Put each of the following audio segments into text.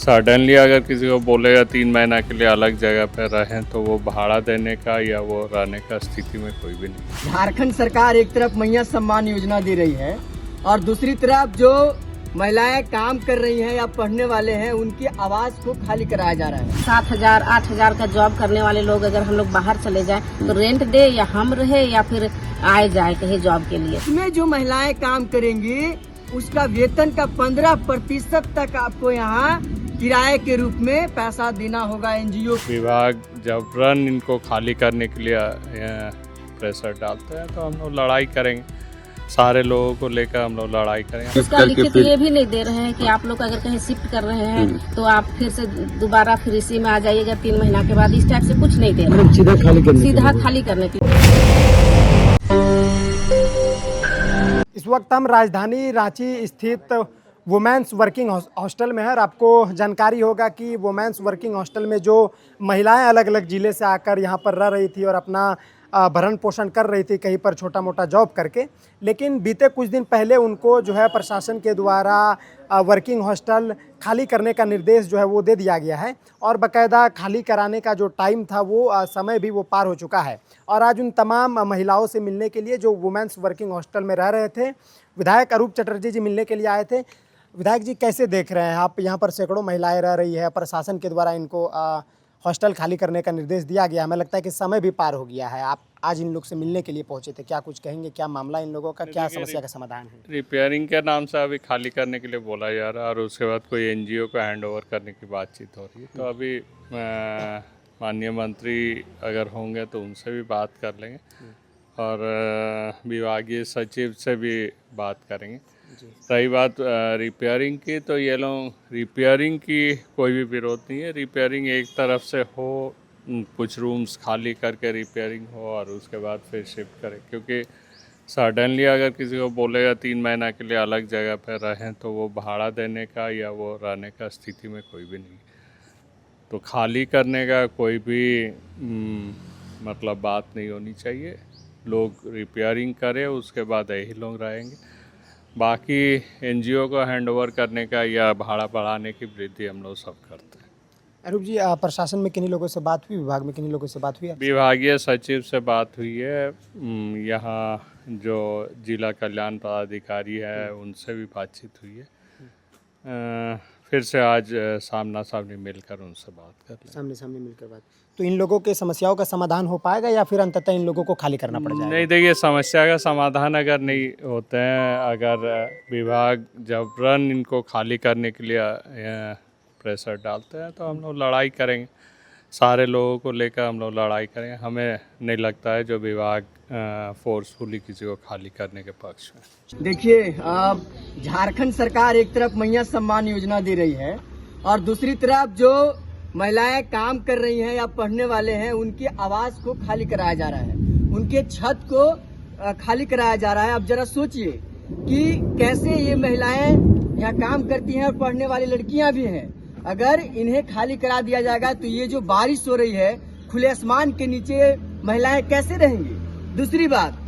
Suddenly अगर किसी को बोलेगा 3 महीना के लिए अलग जगह पर रहें तो वो भाड़ा देने का या वो रहने का स्थिति में कोई भी नहीं। झारखंड सरकार एक तरफ मैया सम्मान योजना दे रही है और दूसरी तरफ जो महिलाएं काम कर रही हैं या पढ़ने वाले हैं उनकी आवास को खाली कराया जा रहा है। 7,000 8,000 का जॉब करने वाले लोग अगर हम लोग बाहर चले जाएं तो रेंट दे या हम रहे या फिर आए जाए कहीं जॉब के लिए। इसमें जो महिलाएं काम करेंगी उसका वेतन का 15% तक आपको यहाँ किराए के रूप में पैसा देना होगा। एनजीओ विभाग जबरन इनको खाली करने के लिए प्रेशर डालते हैं तो हम लोग लड़ाई करेंगे, सारे लोगों को लेकर हम लोग लड़ाई करेंगे। उसका लिखित ये भी नहीं दे रहे हैं कि आप लोग अगर कहीं शिफ्ट कर रहे हैं तो आप फिर से दोबारा फिर इसी में आ जाइएगा 3 महीना के बाद। इस टाइप से कुछ नहीं दे रहे हैं, सीधा खाली करने की। इस वक्त हम राजधानी रांची स्थित वुमेन्स वर्किंग हॉस्टल में है और आपको जानकारी होगा कि वुमेन्स वर्किंग हॉस्टल में जो महिलाएं अलग अलग ज़िले से आकर यहां पर रह रही थी और अपना भरण पोषण कर रही थी कहीं पर छोटा मोटा जॉब करके, लेकिन बीते कुछ दिन पहले उनको जो है प्रशासन के द्वारा वर्किंग हॉस्टल खाली करने का निर्देश जो है वो दे दिया गया है और बाकायदा खाली कराने का जो टाइम था वो समय भी वो पार हो चुका है। और आज उन तमाम महिलाओं से मिलने के लिए जो वुमेन्स वर्किंग हॉस्टल में रह रहे थे, विधायक अरूप चटर्जी जी मिलने के लिए आए थे। विधायक जी, कैसे देख रहे हैं आप, यहाँ पर सैकड़ों महिलाएं रह रही है, प्रशासन के द्वारा इनको हॉस्टल खाली करने का निर्देश दिया गया, हमें लगता है कि समय भी पार हो गया है, आप आज इन लोग से मिलने के लिए पहुंचे थे, क्या कुछ कहेंगे, क्या मामला इन लोगों का, क्या समस्या का समाधान है? रिपेयरिंग के नाम से अभी खाली करने के लिए बोला जा रहा है और उसके बाद कोई एनजीओ को हैंडओवर करने की बातचीत हो रही है। तो अभी माननीय मंत्री अगर होंगे तो उनसे भी बात कर लेंगे और विभागीय सचिव से भी बात करेंगे। सही बात रिपेयरिंग की, तो ये लोग रिपेयरिंग की कोई भी विरोध नहीं है। रिपेयरिंग एक तरफ से हो, कुछ रूम्स खाली करके रिपेयरिंग हो और उसके बाद फिर शिफ्ट करें, क्योंकि सडनली अगर किसी को बोलेगा 3 महीना के लिए अलग जगह पर रहें तो वो भाड़ा देने का या वो रहने का स्थिति में कोई भी नहीं। तो खाली करने का कोई भी मतलब बात नहीं होनी चाहिए। लोग रिपेयरिंग करें, उसके बाद यही लोग रहेंगे। बाकी एनजीओ को हैंडओवर करने का या भाड़ा बढ़ाने की वृद्धि हम लोग सब करते हैं। अरूप जी, प्रशासन में किन्हीं लोगों से बात हुई, विभाग में किन्हीं लोगों से बात हुई? विभागीय सचिव से बात हुई है, यहाँ जो जिला कल्याण पदाधिकारी है उनसे भी बातचीत हुई है। फिर से आज सामना सामने मिलकर उनसे बात कर लें। सामने सामने मिलकर बात। तो इन लोगों के समस्याओं का समाधान हो पाएगा या फिर अंततः इन लोगों को खाली करना पड़ जाएगा? नहीं, देखिए, समस्या का समाधान अगर नहीं होते हैं, अगर विभाग जबरन इनको खाली करने के लिए प्रेशर डालते हैं तो हम लोग लड़ाई करेंगे, सारे लोगों को लेकर हम लोग लड़ाई करेंगे। हमें नहीं लगता है जो विभाग फोर्सफुली किसी को खाली करने के पक्ष में। देखिए, झारखंड सरकार एक तरफ मैया सम्मान योजना दे रही है और दूसरी तरफ जो महिलाएं काम कर रही हैं या पढ़ने वाले हैं उनकी आवास को खाली कराया जा रहा है, उनके छत को खाली कराया जा रहा है। अब जरा सोचिए कि कैसे ये महिलाएं यहाँ काम करती हैं और पढ़ने वाली लड़कियां भी हैं। अगर इन्हें खाली करा दिया जाएगा तो ये जो बारिश हो रही है खुले आसमान के नीचे महिलाएं कैसे रहेंगी? दूसरी बात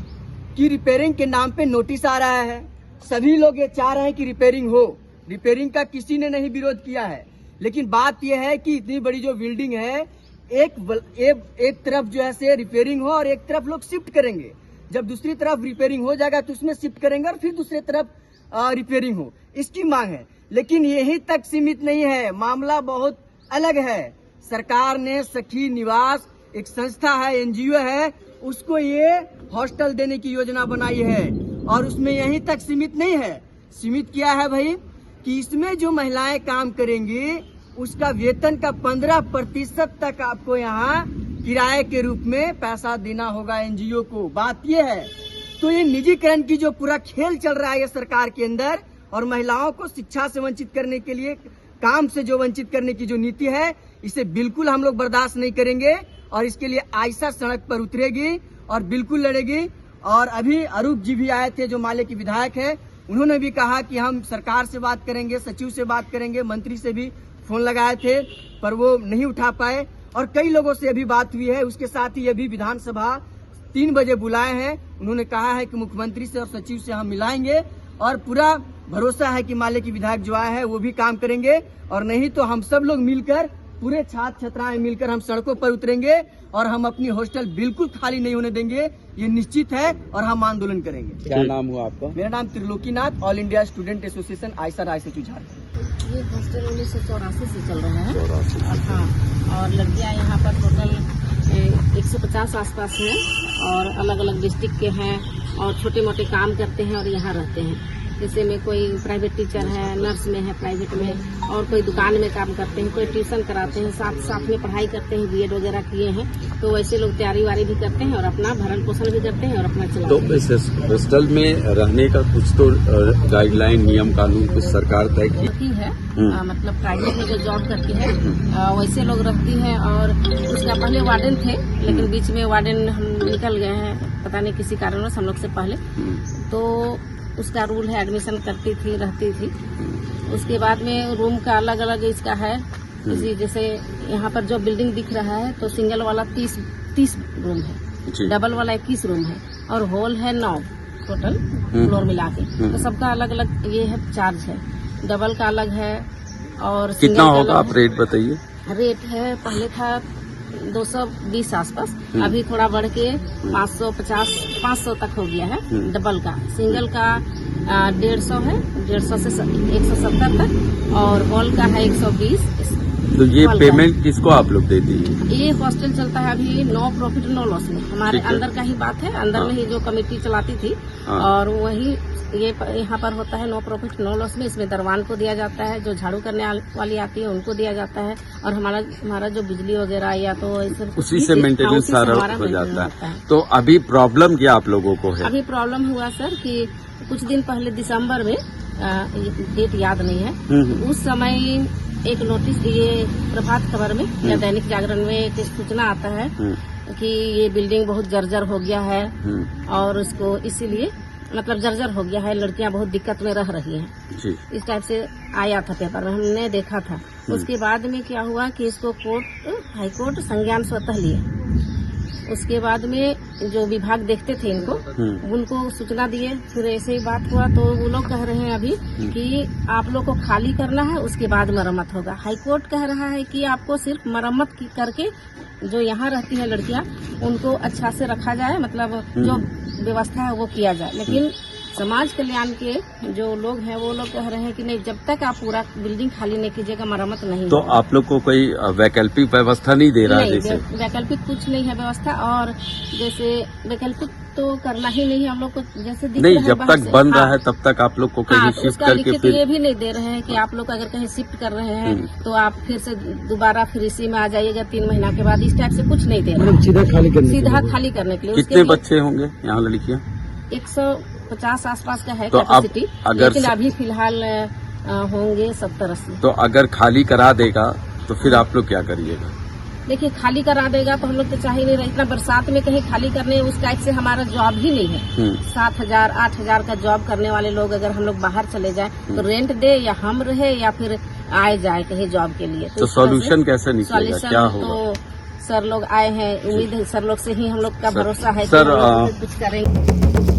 कि रिपेयरिंग के नाम पे नोटिस आ रहा है, सभी लोग ये चाह रहे हैं कि रिपेयरिंग हो, रिपेयरिंग का किसी ने नहीं विरोध किया है, लेकिन बात यह है कि इतनी बड़ी जो बिल्डिंग है एक तरफ जो है से रिपेयरिंग हो और एक तरफ लोग शिफ्ट करेंगे। जब दूसरी तरफ रिपेयरिंग हो जाएगा तो उसमें शिफ्ट करेंगे और फिर दूसरी तरफ रिपेयरिंग हो, इसकी मांग है। लेकिन यही तक सीमित नहीं है, मामला बहुत अलग है। सरकार ने सखी निवास, एक संस्था है, एनजीओ है, उसको ये हॉस्टल देने की योजना बनाई है और उसमें यहीं तक सीमित नहीं है। सीमित किया है भाई कि इसमें जो महिलाएं काम करेंगी उसका वेतन का 15% तक आपको यहाँ किराए के रूप में पैसा देना होगा एनजीओ को। बात ये है, तो ये निजीकरण की जो पूरा खेल चल रहा है ये सरकार के अंदर और महिलाओं को शिक्षा से वंचित करने के लिए, काम से जो वंचित करने की जो नीति है, इसे बिल्कुल हम लोग बर्दाश्त नहीं करेंगे और इसके लिए आयशा सड़क पर उतरेगी और बिल्कुल लड़ेगी। और अभी अरूप जी भी आए थे जो माले के विधायक है, उन्होंने भी कहा कि हम सरकार से बात करेंगे, सचिव से बात करेंगे, मंत्री से भी फोन लगाए थे पर वो नहीं उठा पाए और कई लोगों से अभी बात हुई है। उसके साथ ही अभी विधानसभा 3 बजे बुलाए हैं, उन्होंने कहा है कि मुख्यमंत्री से और सचिव से हम मिलाएंगे और पूरा भरोसा है कि मान लें कि विधायक जो आए हैं वो भी काम करेंगे, और नहीं तो हम सब लोग मिलकर, पूरे छात्र छात्राएं मिलकर हम सड़कों पर उतरेंगे और हम अपनी हॉस्टल बिल्कुल खाली नहीं होने देंगे, ये निश्चित है, और हम आंदोलन करेंगे। क्या नाम हुआ आपका? मेरा नाम Trilokinath, all India student association AISA रायसेचू झारखंड। ये हॉस्टल 1984 से चल रहा है। हाँ, और लड़कियां यहाँ पर टोटल 150 आसपास हैं और अलग अलग डिस्ट्रिक्ट के हैं और छोटे मोटे काम करते हैं और यहाँ रहते हैं। जैसे में कोई प्राइवेट टीचर है, नर्स में है प्राइवेट में, और कोई दुकान में काम करते हैं, कोई ट्यूशन कराते हैं, साथ में पढ़ाई करते हैं, बीएड वगैरह किए हैं। तो वैसे लोग तैयारी वारी भी करते हैं और अपना भरण पोषण भी करते हैं और अपना चलाते हैं। तो इस हॉस्टल में रहने का कुछ तो गाइडलाइन, नियम कानून कुछ सरकार तय की है। मतलब प्राइवेट में जो जॉब करती है वैसे लोग रहती हैं। और उसका पहले वार्डन थे, लेकिन बीच में वार्डन हम निकल गए हैं, पता नहीं किसी कारणवश हम लोग से पहले। तो उसका रूल है, एडमिशन करती थी, रहती थी। उसके बाद में रूम का अलग अलग इसका है। इसी जैसे यहाँ पर जो बिल्डिंग दिख रहा है तो सिंगल वाला 30 रूम है, डबल वाला 21 रूम है, और हॉल है 9 टोटल फ्लोर मिला के। तो सबका अलग अलग ये है चार्ज है। डबल का अलग है और कितना होगा, आप रेट बताइए। रेट है, पहले था 220 आसपास, अभी थोड़ा बढ़ के 550-500 तक हो गया है डबल का। सिंगल का 150 है, 150 से 170 तक, और हॉल का है 120। तो ये पेमेंट किसको आप लोग देती हैं? ये हॉस्टल चलता है अभी नो प्रॉफिट नो लॉस में, हमारे अंदर का ही बात है। अंदर में ही जो कमेटी चलाती थी और वही ये यहाँ पर होता है नो प्रॉफिट नो लॉस में। इसमें दरवान को दिया जाता है, जो झाड़ू करने वाली आती है उनको दिया जाता है, और हमारा जो बिजली वगैरह या तो उसी से मेंटेनेंस सारा हो जाता है। तो अभी प्रॉब्लम क्या आप लोगों को है? अभी प्रॉब्लम हुआ सर कि कुछ दिन पहले दिसंबर में, डेट याद नहीं है, उस समय एक नोटिस, ये प्रभात खबर में या दैनिक जागरण में एक सूचना आता है कि ये बिल्डिंग बहुत जर्जर हो गया है, और उसको इसीलिए मतलब जर्जर हो गया है, लड़कियां बहुत दिक्कत में रह रही हैं। इस टाइप से आया था पेपर में, हमने देखा था। उसके बाद में क्या हुआ कि इसको हाई कोर्ट संज्ञान स्वतः लिए। उसके बाद में जो विभाग देखते थे इनको, उनको सूचना दिए। फिर ऐसे ही बात हुआ तो वो लोग कह रहे हैं अभी कि आप लोग को खाली करना है, उसके बाद मरम्मत होगा। हाई कोर्ट कह रहा है कि आपको सिर्फ मरम्मत करके जो यहाँ रहती है लड़कियां, उनको अच्छा से रखा जाए, मतलब जो व्यवस्था है वो किया जाए। लेकिन समाज कल्याण के जो लोग हैं वो लोग कह रहे हैं कि नहीं, जब तक आप पूरा बिल्डिंग खाली नहीं कीजिएगा मरम्मत नहीं तो होगा। आप लोग को कोई वैकल्पिक व्यवस्था नहीं दे रहा है? जैसे वैकल्पिक कुछ नहीं है व्यवस्था, और जैसे वैकल्पिक तो करना ही नहीं है हम लोग को, जैसे नहीं, जब तक बन रहा है तब तक आप लोग को कहीं शिफ्ट करके फिर ये भी नहीं दे रहे हैं कि आप लोग अगर कहीं शिफ्ट कर रहे हैं तो आप फिर से दोबारा फिर इसी में आ जाइएगा 3 महीना के बाद। इस टाइप से कुछ नहीं दे रहे हैं, सीधा खाली करने के लिए। कितने बच्चे होंगे यहाँ लड़कियाँ? 150 आसपास का है तो कैपेसिटी, अगर लेकिन अभी फिलहाल होंगे 70-80। तो अगर खाली करा देगा तो फिर आप लोग क्या करिएगा? देखिए, खाली करा देगा तो हम लोग तो चाह ही नहीं रहे, इतना बरसात में कहीं खाली करने, उस टाइप से हमारा जॉब ही नहीं है। 7,000-8,000 का जॉब करने वाले लोग अगर हम लोग बाहर चले जाएं तो रेंट दे या हम रहे या फिर आए जाए कहीं जॉब के लिए। तो सॉल्यूशन कैसे निकलेगा, क्या होगा? तो सर लोग आए हैं, उम्मीद है सर लोग से ही हम लोग का भरोसा है सर कि कुछ करेंगे।